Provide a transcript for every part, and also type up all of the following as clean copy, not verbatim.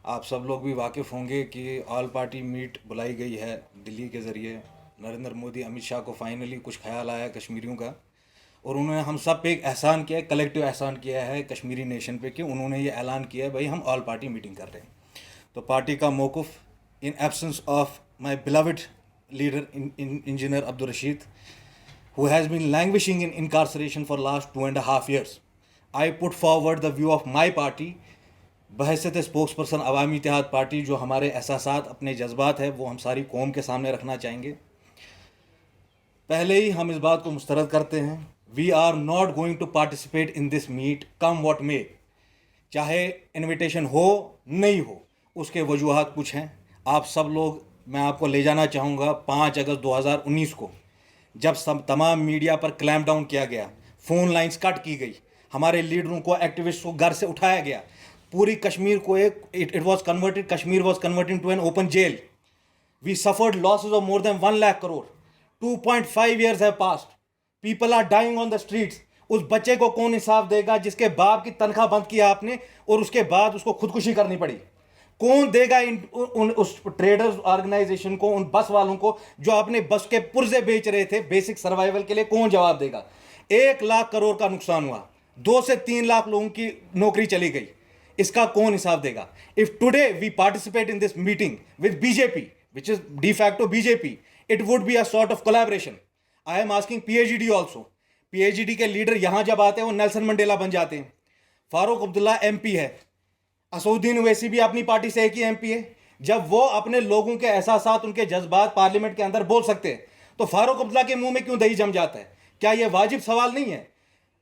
आप सब लोग भी वाकिफ़ होंगे कि ऑल पार्टी मीट बुलाई गई है दिल्ली के ज़रिए। नरेंद्र मोदी, अमित शाह को फाइनली कुछ ख्याल आया कश्मीरियों का, और उन्होंने हम सब पे एक एहसान किया है, कलेक्टिव एहसान किया है कश्मीरी नेशन पे, कि उन्होंने ये ऐलान किया है भाई हम ऑल पार्टी मीटिंग कर रहे हैं। तो पार्टी का मौक़िफ़ in absence of my beloved leader engineer Abdul Rashid, who has been languishing in incarceration for last 2.5 years. I put forward the view of my party बहैसियत spokesperson Awami Ittehad Party, जो हमारे एहसासात अपने जज्बात है वो हम सारी कौम के सामने रखना चाहेंगे। पहले ही हम इस बात को मुस्तरद करते हैं, we are not going to participate in this meet come what may. चाहे इनविटेशन हो नहीं हो, उसके वजूहात कुछ हैं। आप सब लोग, मैं आपको ले जाना चाहूँगा 5 अगस्त 2019 को, जब सब तमाम मीडिया पर क्लैम्प डाउन किया गया, फ़ोन लाइंस कट की गई, हमारे लीडरों को, एक्टिविस्ट को घर से उठाया गया, पूरी कश्मीर को it was converted, Kashmir was converted to an open jail. We suffered losses of more than 1 lakh crore. 2.5 years have passed, people are dying on the streets. उस बच्चे को कौन इंसाफ देगा जिसके बाप की तनख्वाह बंद किया आपने और उसके बाद उसको खुदकुशी करनी पड़ी? कौन देगा उस ट्रेडर्स ऑर्गेनाइजेशन को, उन बस वालों को जो अपने बस के पुर्जे बेच रहे थे बेसिक सर्वाइवल के लिए? कौन जवाब देगा? 1 लाख करोड़ का नुकसान हुआ, 2 से 3 लाख लोगों की नौकरी चली गई, इसका कौन हिसाब देगा? If today we participate in this meeting with BJP, which is de facto BJP, it would be a sort of collaboration. I am asking PhD also. PhD के लीडर यहां जब आते हैं वो नेल्सन मंडेला बन जाते हैं। फारूक अब्दुल्ला एमपी है, असउद्दीन ओवैसी भी अपनी पार्टी से एक ही एमपी है। जब वो अपने लोगों के एहसासात, उनके जज्बात पार्लियामेंट के अंदर बोल सकते हैं, तो फारूक अब्दुल्ला के मुंह में क्यों दही जम जाता है? क्या यह वाजिब सवाल नहीं है?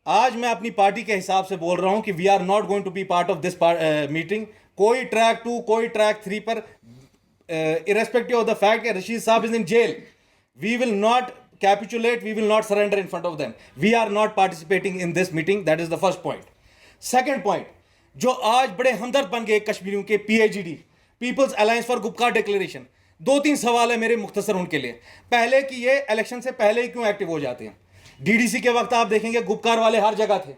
आज मैं अपनी पार्टी के हिसाब से बोल रहा हूं कि we are not going to be part of this meeting. कोई ट्रैक 2, कोई ट्रैक 3 पर, इरेस्पेक्टिव ऑफ द फैक्ट कि Rashid sahab is in jail, we will not capitulate, we will not surrender in front of them. We are not participating in this meeting. That is the first point. Second point, जो आज बड़े हमदर्द बन गए कश्मीरियों के, PAGD, people's alliance for Gupkar declaration. 2-3 सवाल है मेरे मुख्तसर उनके लिए। पहले कि ये इलेक्शन से पहले ही क्यों एक्टिव हो जाते हैं? डीडीसी के वक्त आप देखेंगे गुपकार वाले हर जगह थे।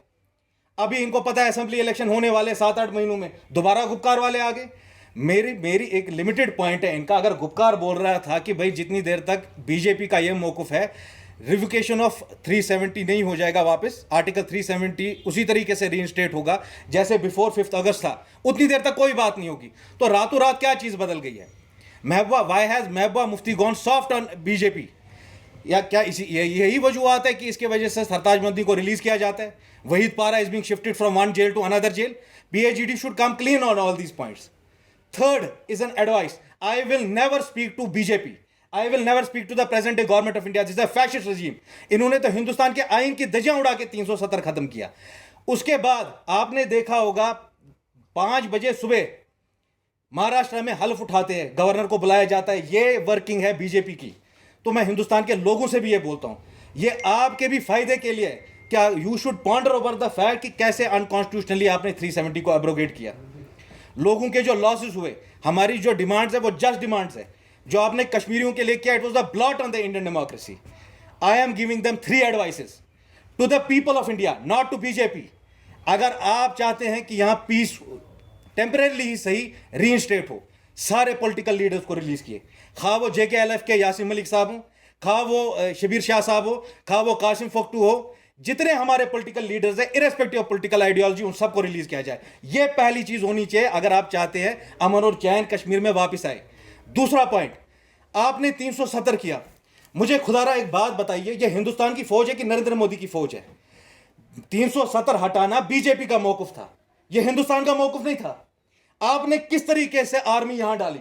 अभी इनको पता है असेंबली इलेक्शन होने वाले 7-8 महीनों में, दोबारा गुपकार वाले आ गए। मेरी एक लिमिटेड पॉइंट है इनका। अगर गुपकार बोल रहा था कि भाई जितनी देर तक बीजेपी का यह मौकुफ है, रिवोकेशन ऑफ 370 नहीं हो जाएगा वापस, आर्टिकल 370 उसी तरीके से रीइंस्टेट होगा जैसे बिफोर 5 अगस्त था, उतनी देर तक कोई बात नहीं होगी। तो रातों रात क्या चीज़ बदल गई है? Mehbooba, why has Mehbooba Mufti gone soft on BJP? या क्या यही वजूहत है कि इसके वजह से सरताज मंदी को रिलीज किया जाता है? Waheed Para is being shifted from one jail to another jail. PhD should come clean on all these points. Third is an advice, I will never speak to BJP, I will never speak to the present day government of India. This is a fascist regime. इन्होंने तो हिंदुस्तान के आइन की धज्जियां उड़ा के 370 खत्म किया। उसके बाद आपने देखा होगा 5 बजे सुबह महाराष्ट्र में हल्फ उठाते हैं, गवर्नर को बुलाया जाता है। ये वर्किंग है बीजेपी की। तो मैं हिंदुस्तान के लोगों से भी ये बोलता हूं, ये आपके भी फायदे के लिए, क्या you should ponder over the fact कि कैसे अनकॉन्स्टिट्यूशनली आपने 370 को एब्रोगेट किया। लोगों के जो लॉसेस हुए, हमारी जो डिमांड्स है वो जस्ट डिमांड्स है। जो आपने कश्मीरियों के लिए किया, it was the blot on the Indian democracy. I am giving them 3 advices to the people of India, not to BJP. अगर आप चाहते हैं कि यहां पीस टेम्परेली ही सही रीइंस्टेट हो, सारे पॉलिटिकल लीडर्स को रिलीज किए, खा वो JKLF के यासिन मलिक साहब हो, खा वो शबीर शाह साहब हो, खा वो कासिम फोक्टू हो, जितने हमारे पॉलिटिकल लीडर्स हैं इरेस्पेक्टिव ऑफ पॉलिटिकल आइडियोलॉजी, उन सबको रिलीज किया जाए। ये पहली चीज होनी चाहिए अगर आप चाहते हैं अमन और चैन कश्मीर में वापस आए। दूसरा पॉइंट, आपने 370 किया। मुझे खुदारा एक बात बताइए, ये हिंदुस्तान की फौज है कि नरेंद्र मोदी की फौज है? 370 हटाना बीजेपी का मौकुफ था, यह हिंदुस्तान का मौकुफ नहीं था। आपने किस तरीके से आर्मी यहां डाली?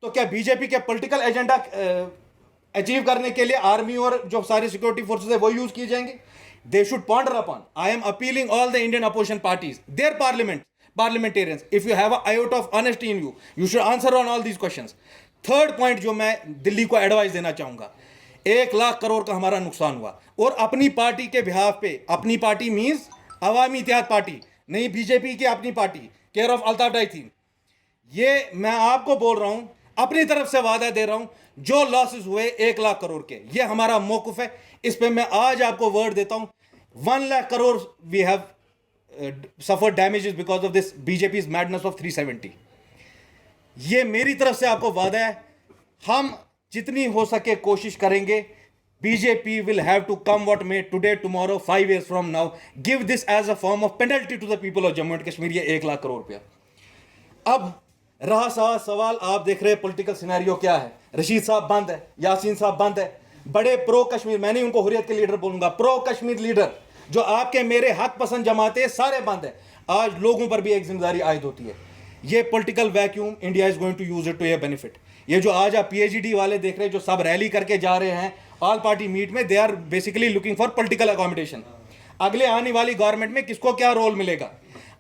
तो क्या बीजेपी के पॉलिटिकल एजेंडा अचीव करने के लिए आर्मी और जो सारी सिक्योरिटी फोर्सेस है वो यूज किए जाएंगे? They should ponder upon. I am appealing all the Indian opposition parties, their parliamentarians, if you have a iota of honesty in you, you should answer on all these questions. Third point जो मैं दिल्ली को advice देना चाहूंगा, 1 लाख करोड़ का हमारा नुकसान हुआ, और अपनी पार्टी के बिहाफ पे, अपनी पार्टी मीन्स अवामी इत्तेहाद पार्टी, नहीं बीजेपी की अपनी पार्टी, केयर ऑफ अल्ताफ डाइथीन, ये मैं आपको बोल रहा हूं, अपनी तरफ से वादा दे रहा हूं, जो लॉसेस हुए 1 लाख करोड़ के, ये हमारा मौकुफ है। इस पे मैं आज आपको वर्ड देता हूं, 1 lakh crore we have suffered damages because of this BJP's madness of 370. ये मेरी तरफ से आपको वादा है, हम जितनी हो सके कोशिश करेंगे। BJP will have to come what may today tomorrow 5 years from now, give this as a form of penalty to the people of Jammu and Kashmir. ये 1 लाख करोड़ रुपया। अब रहा सवाल, आप देख रहे हैं पॉलिटिकल सिनेरियो क्या है। रशीद साहब बंद है, यासीन साहब बंद है, बड़े प्रो कश्मीर, मैं नहीं उनको हुर्रियत के लीडर बोलूंगा, प्रो कश्मीर लीडर जो आपके मेरे हक पसंद जमाते हैं, सारे बंद है। आज लोगों पर भी एक जिम्मेदारी आयद होती है। ये political vacuum India is going to use it to your benefit. ये जो आज आप पीएचडी वाले देख रहे हैं जो सब रैली करके जा रहे हैं ऑल पार्टी मीट में, they are basically looking for political accommodation. अगले आने वाली गवर्नमेंट में किसको क्या रोल मिलेगा?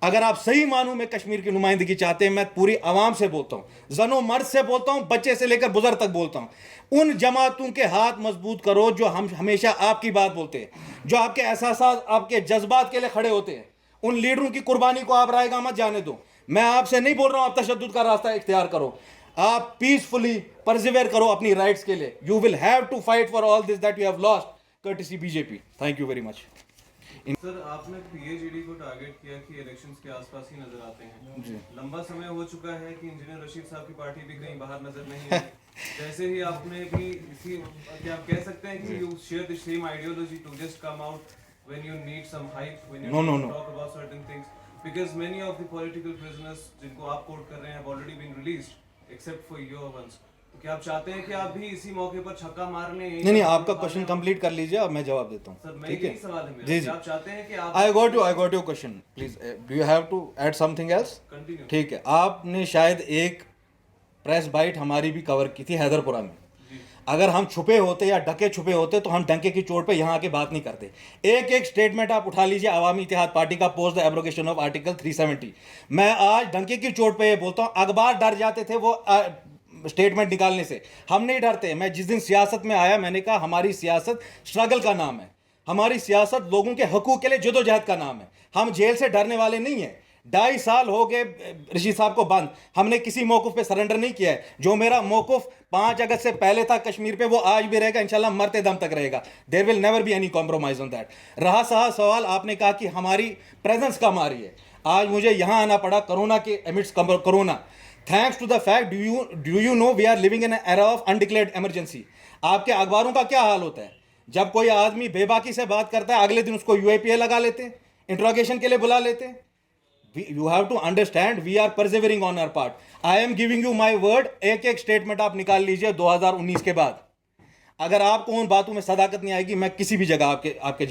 अगर आप सही मानू में कश्मीर की नुमाइंदगी चाहते हैं, मैं पूरी आवाम से बोलता हूं, जनो मर्द से बोलता हूं, बच्चे से लेकर बुजुर्ग तक बोलता हूं, उन जमातों के हाथ मजबूत करो जो हम हमेशा आपकी बात बोलते हैं, जो आपके एहसास आपके जज्बात के लिए खड़े होते हैं। उन लीडरों की कुर्बानी को आप रायगा मत जाने दो। मैं आपसे नहीं बोल रहा हूं आप तशद्दुद का रास्ता इख्तियार करो, आप पीसफुली परसिवेयर करो अपनी राइट्स के लिए। You will have to fight for all this that you have lost courtesy BJP. Thank you very much. Sir, आपने पीएचडी को टारगेट किया कि इलेक्शंस के आसपास ही नजर आते हैं जी। लंबा समय हो चुका है कि इंजीनियर रशीद साहब की पार्टी भी कहीं बाहर नजर नहीं है। जैसे ही आपने भी इसी, क्या आप कह सकते हैं कि you share the same ideology to just come out when you need some hype, when you No. Talk about certain things, because many of the political prisoners जिनको आप कोट कर रहे हैं have already been released except for your ones. तो क्या आप चाहते हैं कि आप भी इसी मौके पर छक्का मार लें? नहीं, आपका क्वेश्चन कंप्लीट कर लीजिए, अब मैं जवाब देता सर, हूँ। मैं ठीक यही है, सवाल है मेरा जी कि जी, आप चाहते हैं कि आप I got your question. Please do you have to add something else? Continue. ठीक है, आपने शायद एक प्रेस बाइट हमारी भी कवर की थी हैदरपुरा में। अगर हम छुपे होते या ढके छुपे होते तो हम डंके की चोट पे यहाँ आके बात नहीं करते। एक एक स्टेटमेंट आप उठा लीजिए अवामी इत्तेहाद पार्टी का post the abrogation of article 370। मैं आज डंके की चोट पे ये बोलता हूँ, अखबार डर जाते थे वो स्टेटमेंट निकालने से, हम नहीं डरते। मैं जिस दिन सियासत में आया मैंने कहा हमारी सियासत स्ट्रगल का नाम है, हमारी सियासत लोगों के हकूक के लिए जदोजहद का नाम है। हम जेल से डरने वाले नहीं हैं। 2.5 साल हो गए रशीद साहब को बंद, हमने किसी मौकूफ पे सरेंडर नहीं किया है। जो मेरा मौकूफ 5 अगस्त से पहले था कश्मीर पे, वो आज भी रहेगा, इंशाल्लाह मरते दम तक रहेगा। There will never be any compromise on that. रहा सवाल, आपने कहा कि हमारी प्रेजेंस कम आ रही है। आज मुझे यहाँ आना पड़ा कोरोना के amidst corona, thanks to the fact do you know we are living in era of undeclared emergency. आपके अखबारों का क्या हाल होता है, जब कोई आदमी बेबाकी से बात करता है अगले दिन उसको यूएपीए लगा लेते हैं, इंट्रोगेशन के लिए बुला लेते हैं। You have to understand we are persevering on our part. I am giving you my word। एक एक स्टेटमेंट आप निकाल लीजिए 2019 के बाद। अगर आपको उन बातों में सदाकत नहीं आएगी, मैं किसी भी जगह आपके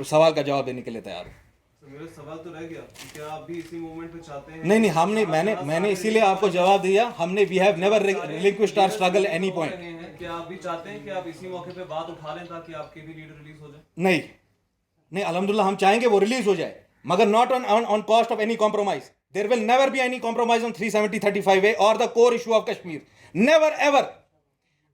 सवाल का जवाब देने के लिए तैयार हूँ। तो मेरा सवाल तो रह गया कि क्या आप भी इसी मूवमेंट पे चाहते हैं? नहीं, हमने मैंने इसीलिए आपको जवाब दिया, हमने we have never relinquished our struggle any point. क्या आप भी चाहते हैं कि आप इसी मौके पे बात उठा लें ताकि आपके भी लीडर रिलीज हो जाए? नहीं, अल्हम्दुलिल्लाह हम चाहेंगे वो रिलीज हो जाए, मगर not on cost of any compromise. There will never be any compromise on 370-35A और the core issue of Kashmir, never ever.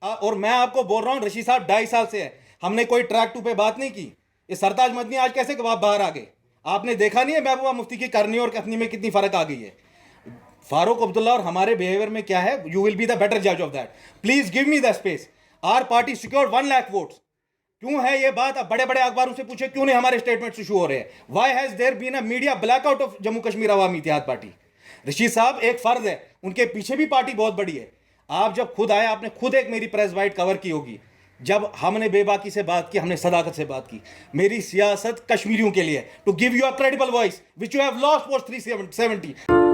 और मैं आपको बोल रहा हूं रशीद साहब 2.5 साल से है, हमने कोई ट्रैक 2 पे बात नहीं की। ये सरताज मदनी आज कैसे बाहर आ गए? आपने देखा नहीं है महबूबा मुफ्ती की करनी और कथनी में कितनी फर्क आ गई है? फारूक अब्दुल्ला और हमारे बिहेवियर में क्या है? You will be the better जज of that. Please give me the space. Our party secured 1 lakh votes. क्यों है ये बात? आप बड़े बड़े अखबारों से पूछे क्यों नहीं हमारे स्टेटमेंट्स इशू हो रहे हैं? Why has there been a media blackout of Jammu Kashmir Awami Ittehad Party? Rashid sahab एक फर्ज है, उनके पीछे भी पार्टी बहुत बड़ी है। आप जब खुद आए, आपने खुद एक मेरी प्रेस बाइट कवर की होगी, जब हमने बेबाकी से बात की, हमने सदाकत से बात की। मेरी सियासत कश्मीरियों के लिए, to give you a credible voice which you have lost post 370।